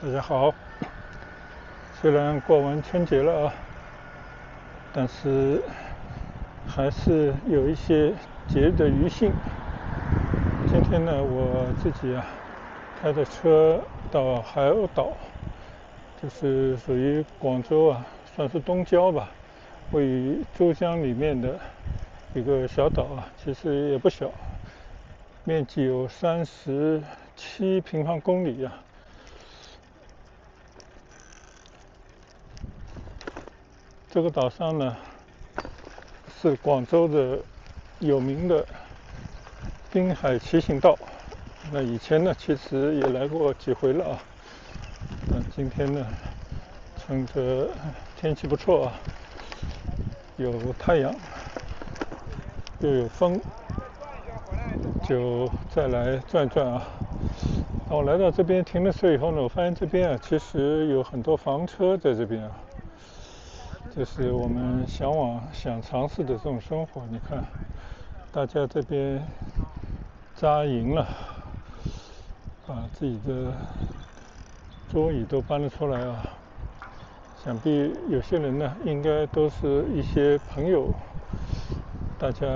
大家好，虽然过完春节了啊，但是还是有一些节日的余兴。今天呢，我自己开着车到海鸥岛，就是属于广州算是东郊吧，位于珠江里面的一个小岛其实也不小，面积有37平方公里这个岛上呢，是广州的有名的滨海骑行道。那以前呢，其实也来过几回了那今天呢，趁着天气不错有太阳，又有风，就再来转转我来到这边停了车以后呢，我发现这边其实有很多房车在这边就是我们想尝试的这种生活。你看，大家这边扎营了，把自己的桌椅都搬了出来想必有些人呢，应该都是一些朋友，大家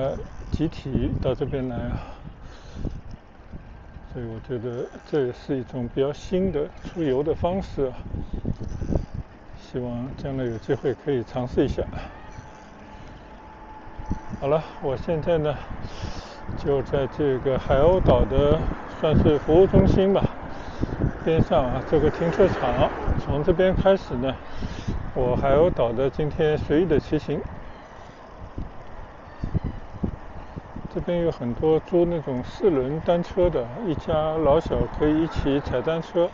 集体到这边来所以我觉得这也是一种比较新的出游的方式希望将来有机会可以尝试一下。好了，我现在呢就在这个海鸥岛的算是服务中心吧边上这个停车场，从这边开始呢，我海鸥岛的今天随意的骑行。这边有很多租那种4轮单车的，一家老小可以一起踩单车，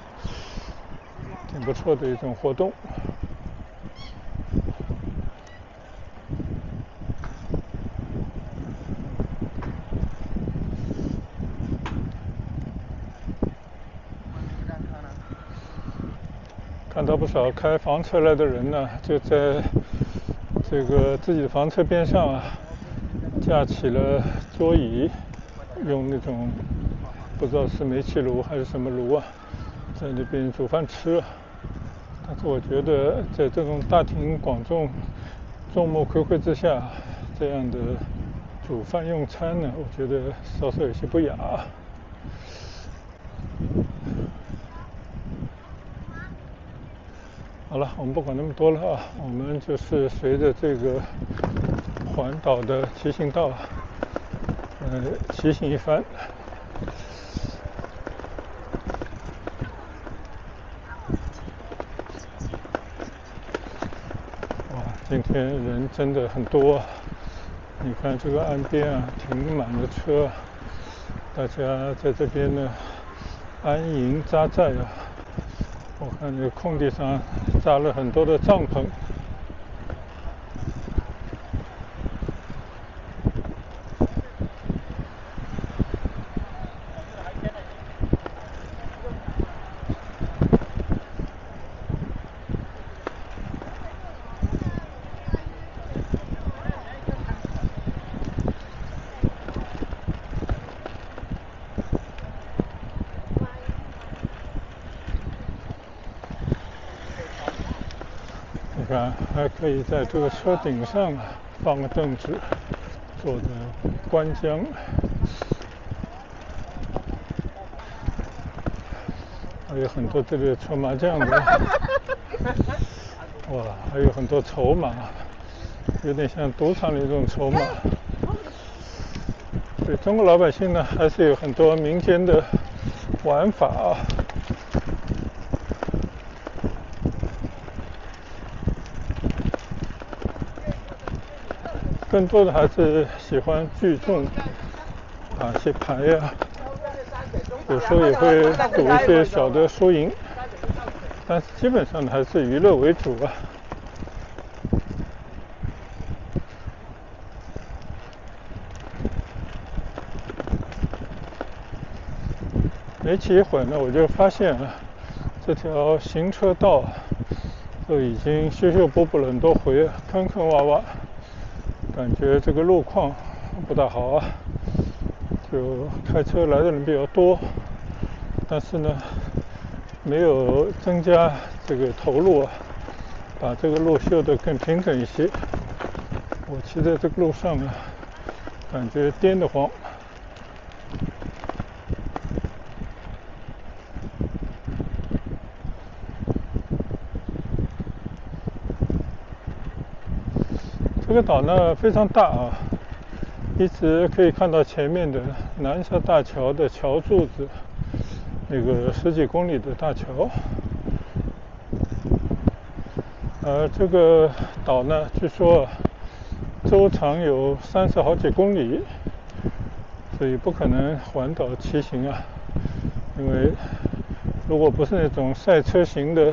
挺不错的一种活动。看到不少开房车来的人呢，就在这个自己的房车边上架起了桌椅，用那种不知道是煤气炉还是什么炉在那边煮饭吃但是我觉得在这种大庭广众、众目睽睽之下，这样的煮饭用餐呢，我觉得稍稍有些不雅好了，我们不管那么多了我们就是随着这个环岛的骑行道骑行一番。哇，今天人真的很多你看这个岸边停满了车，大家在这边呢安营扎寨我看这个空地上扎了很多的帐篷。你看，还可以在这个车顶上放个凳子，坐着观江。还有很多这里搓麻将的，哇，还有很多筹码，有点像赌场里这种筹码。对中国老百姓呢，还是有很多民间的玩法更多的还是喜欢聚众打些牌有时候也会赌一些小的输赢，但是基本上还是娱乐为主没骑一会儿呢，我就发现这条行车道就已经修修补补了很多回，坑坑洼洼，感觉这个路况不大好就开车来的人比较多，但是呢，没有增加这个投入啊，把这个路修得更平整一些。我骑在这个路上呢，感觉颠得慌。这个岛呢非常大啊，一直可以看到前面的南沙大桥的桥柱子，那个10几公里的大桥。这个岛呢，据说周长有30好几公里，所以不可能环岛骑行啊。因为如果不是那种赛车型的，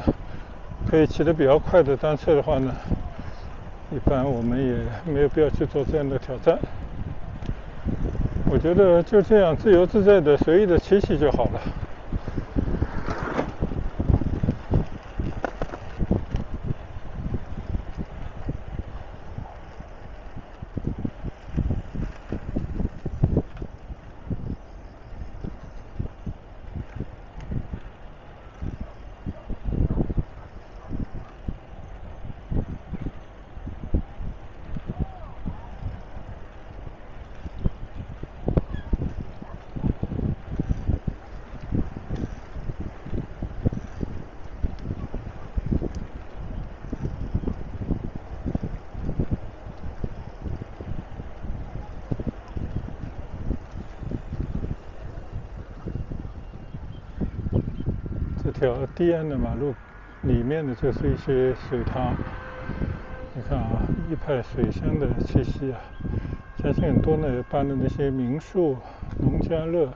可以骑得比较快的单车的话呢，一般我们也没有必要去做这样的挑战。我觉得就这样自由自在的随意的骑骑就好了。这条堤岸的马路里面的就是一些水塘，你看啊，一派水乡的气息啊。相信很多呢也搬了那些民宿、农家乐、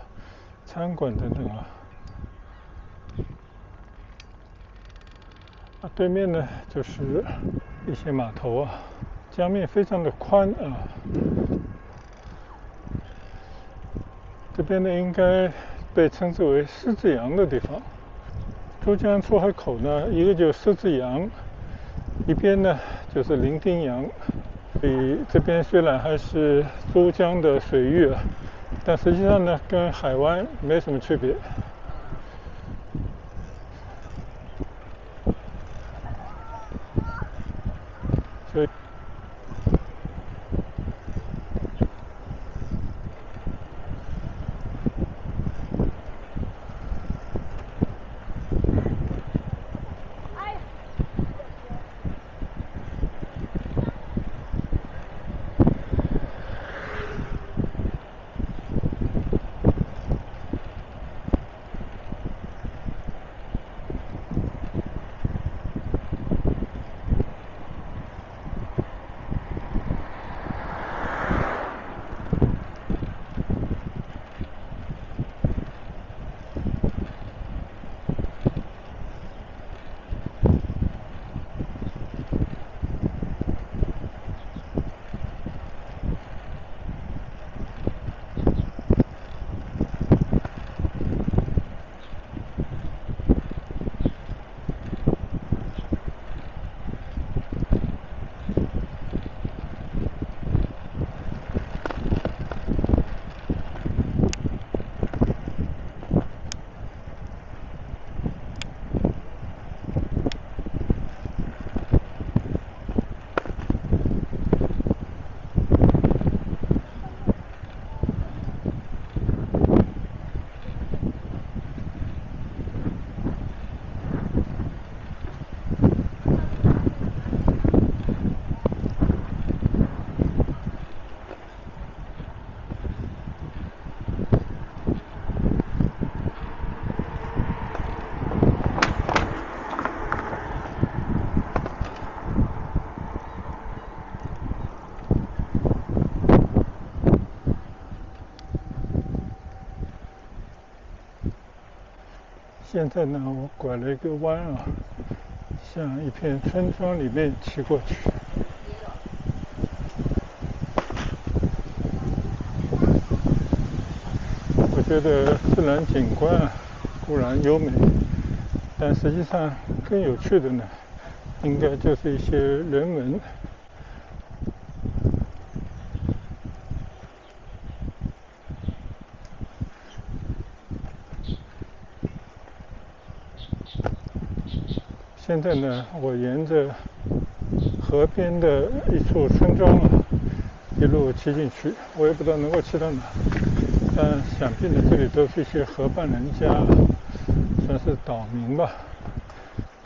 餐馆等等啊。对面呢就是一些码头啊，江面非常的宽啊。这边呢应该被称之为狮子洋的地方。珠江出海口呢，一个就是狮子洋，一边呢就是伶仃洋。所以这边虽然还是珠江的水域啊，但实际上呢跟海湾没什么区别。所以现在呢，我拐了一个弯啊，向一片村庄里面骑过去。我觉得自然景观固然优美，但实际上更有趣的呢，应该就是一些人文。现在呢，我沿着河边的一处村庄一路骑进去，我也不知道能够骑到哪，但想必呢，这里都是一些河畔人家，算是岛民吧。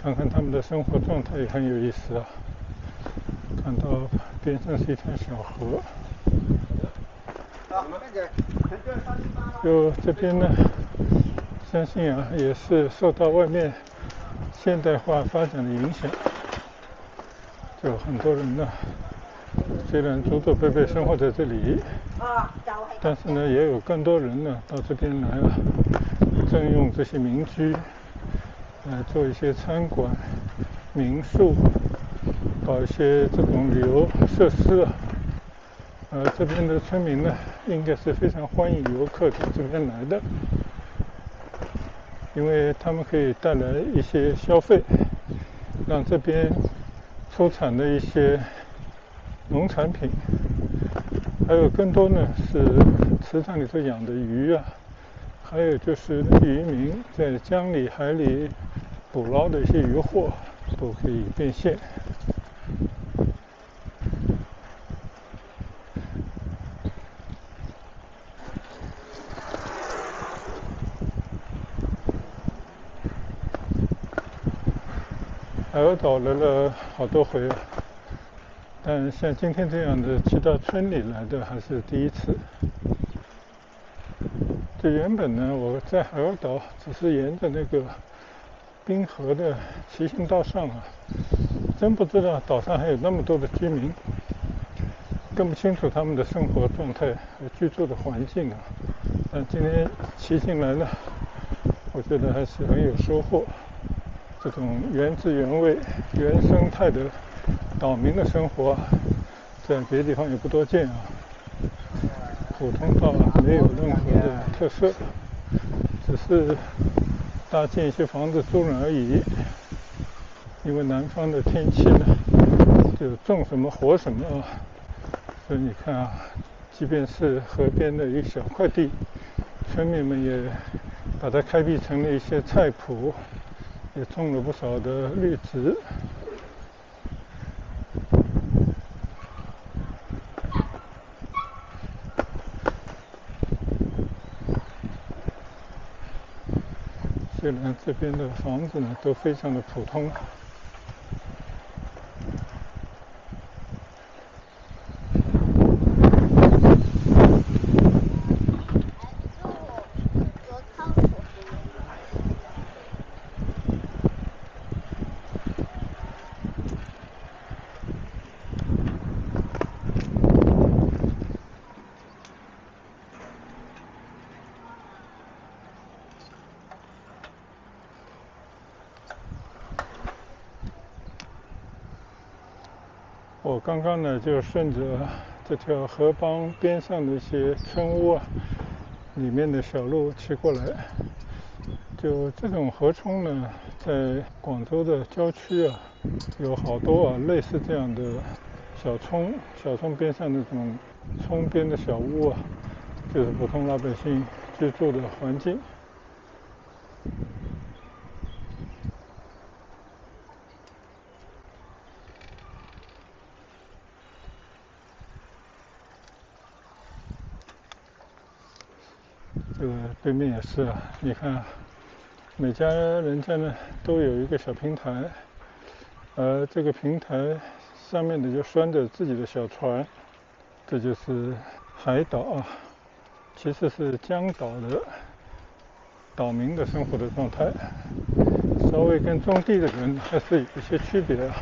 看看他们的生活状态也很有意思啊。看到边上是一条小河，就这边呢，相信啊，也是受到外面现代化发展的影响，就很多人呢，虽然祖祖辈辈生活在这里，但是呢，也有更多人呢到这边来了，征用这些民居，来做一些餐馆、民宿，搞一些这种旅游设施啊。这边的村民呢，应该是非常欢迎游客到这边来的，因为他们可以带来一些消费，让这边出产的一些农产品，还有更多呢是池塘里头养的鱼啊，还有就是渔民在江里、海里捕捞的一些渔获都可以变现。海鸥岛来了好多回了，但像今天这样的骑到村里来的还是第一次。就原本呢，我在海鸥岛只是沿着那个滨河的骑行道上啊，真不知道岛上还有那么多的居民，更不清楚他们的生活状态和居住的环境啊。但今天骑进来了，我觉得还是很有收获。这种原汁原味、原生态的岛民的生活，在别的地方也不多见啊。普通到没有任何的特色，只是搭建一些房子住人而已。因为南方的天气呢，就种什么活什么啊，所以你看啊，即便是河边的一小块地，村民们也把它开辟成了一些菜圃，也种了不少的绿植。虽然这边的房子呢都非常的普通，我刚刚呢就顺着这条河浜边上的一些村屋啊，里面的小路骑过来。就这种河涌呢，在广州的郊区啊，有好多啊类似这样的小村边上那种村边的小屋啊，就是普通老百姓居住的环境。这个对面也是啊，你看，每家人家呢都有一个小平台，而这个平台上面呢就拴着自己的小船，这就是海岛啊，其实是江岛的岛民的生活的状态，稍微跟种地的人还是有一些区别啊。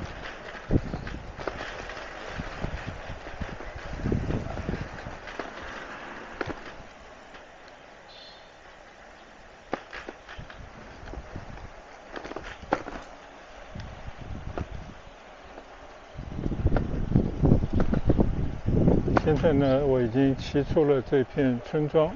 现在呢，我已经骑出了这片村庄。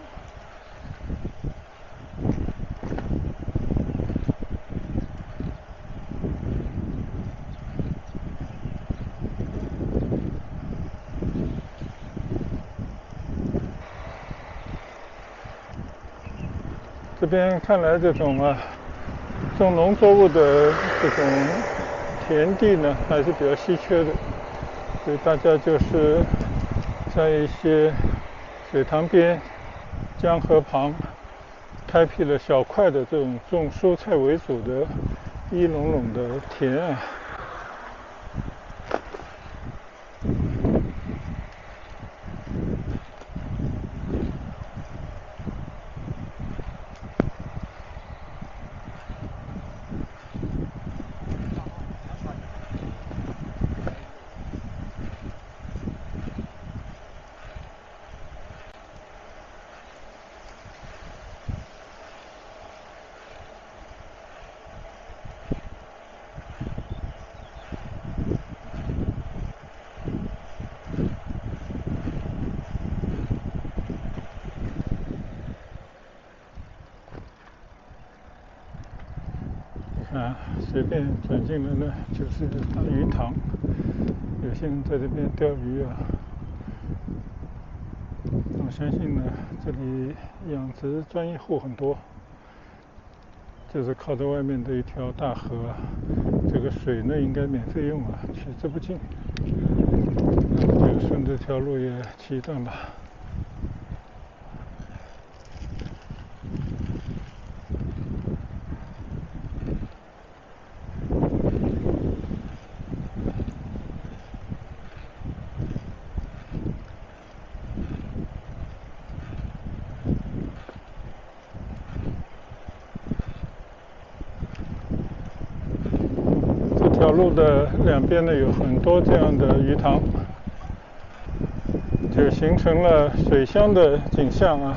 这边看来这种种农作物的这种田地呢还是比较稀缺的，所以大家就是在一些水塘边、江河旁开辟了小块的这种种蔬菜为主的一垄垄的田啊。随便转进来呢就是大鱼塘，有些人在这边钓鱼啊。我相信呢，这里养殖专业户很多，就是靠着外面的一条大河，这个水呢应该免费用啊，取之不尽。那就顺这条路也骑一段吧。这条路的两边呢有很多这样的鱼塘，就形成了水乡的景象啊。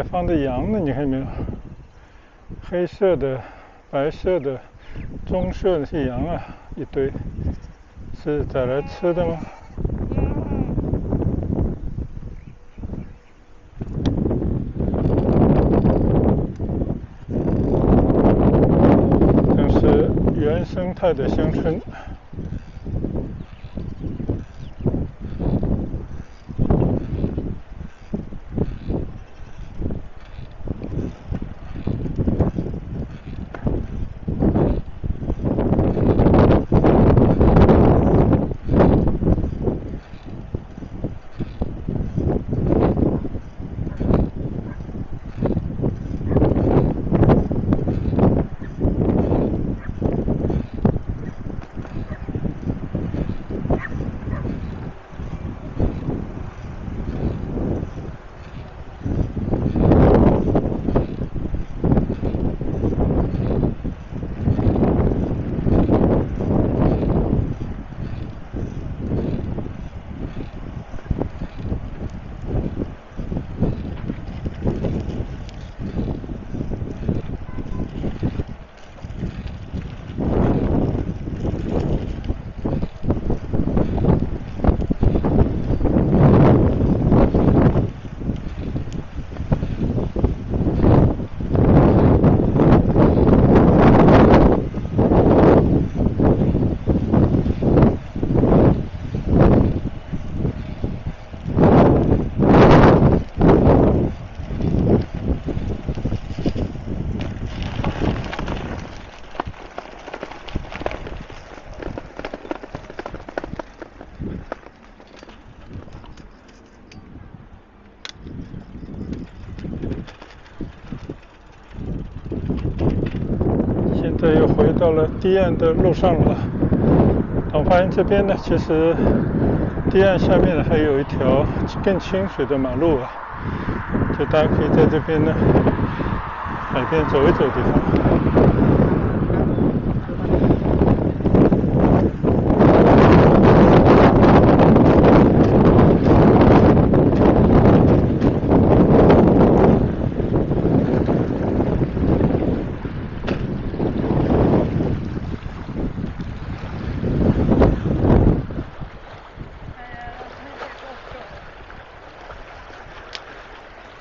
放的羊呢，你看见没有？黑色的、白色的、棕色的是羊啊，一堆，是宰来吃的吗？这是原生态的乡村。现在又回到了堤岸的路上了。我发现这边呢，其实堤岸下面呢还有一条更清水的马路啊，就大家可以在这边呢海边走一走的地方。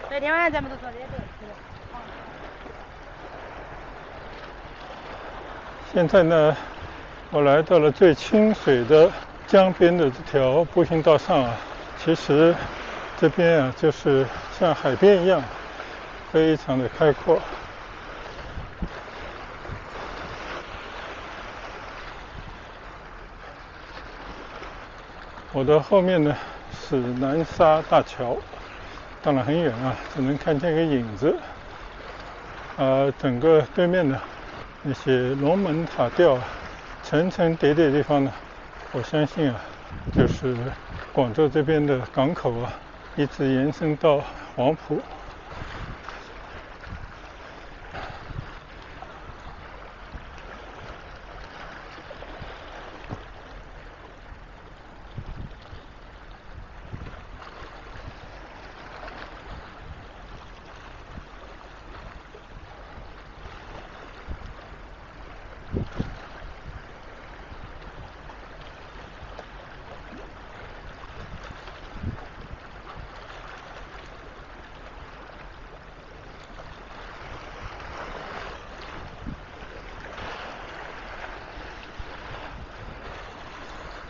昨天晚上咱们都说的对。现在呢，我来到了最清水的江边的这条步行道上啊。其实这边啊，就是像海边一样，非常的开阔。我的后面呢是南沙大桥，当然很远啊，只能看见一个影子。整个对面呢，那些龙门塔吊层层叠叠的地方呢，我相信啊，就是广州这边的港口啊，一直延伸到黄埔。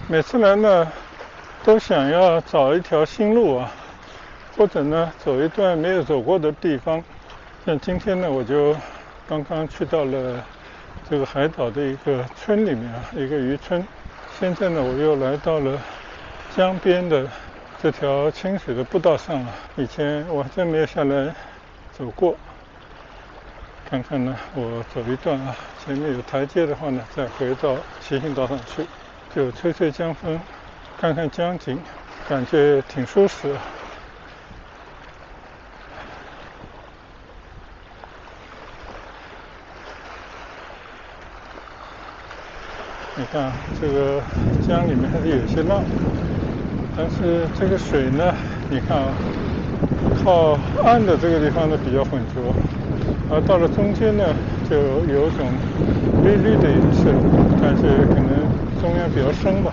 每次来呢，都想要找一条新路啊，或者呢走一段没有走过的地方。像今天呢，我就刚刚去到了这个海岛的一个村里面啊，一个渔村。现在呢，我又来到了江边的这条清水的步道上啊。以前我还真没有下来走过，看看呢，我走一段啊，前面有台阶的话呢，再回到骑行道上去。就吹吹江风，看看江景，感觉挺舒适的。你看这个江里面还是有些浪，但是这个水呢，你看啊，靠岸的这个地方呢比较浑浊，而到了中间呢就有种绿绿的颜色，但是可能中央比较深吧。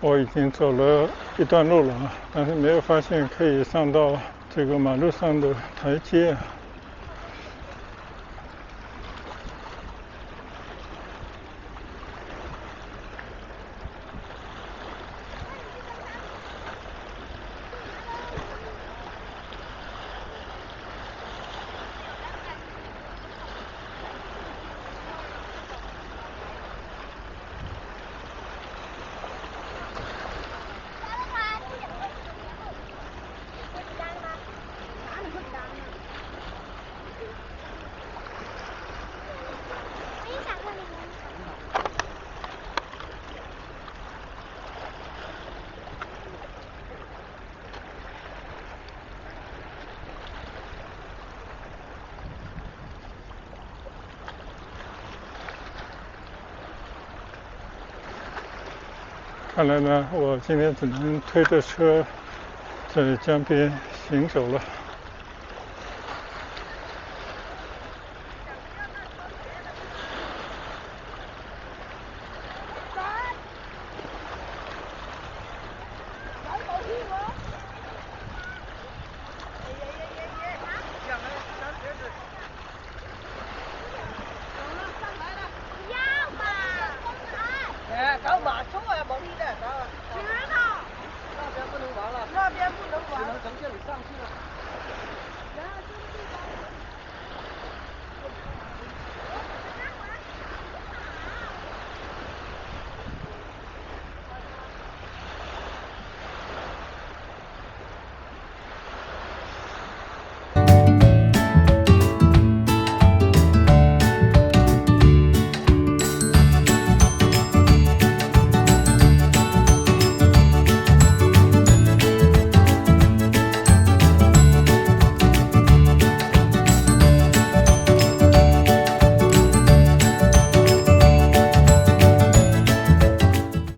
我已经走了一段路了啊，但是没有发现可以上到这个马路上的台阶。看来呢，我今天只能推着车在江边行走了。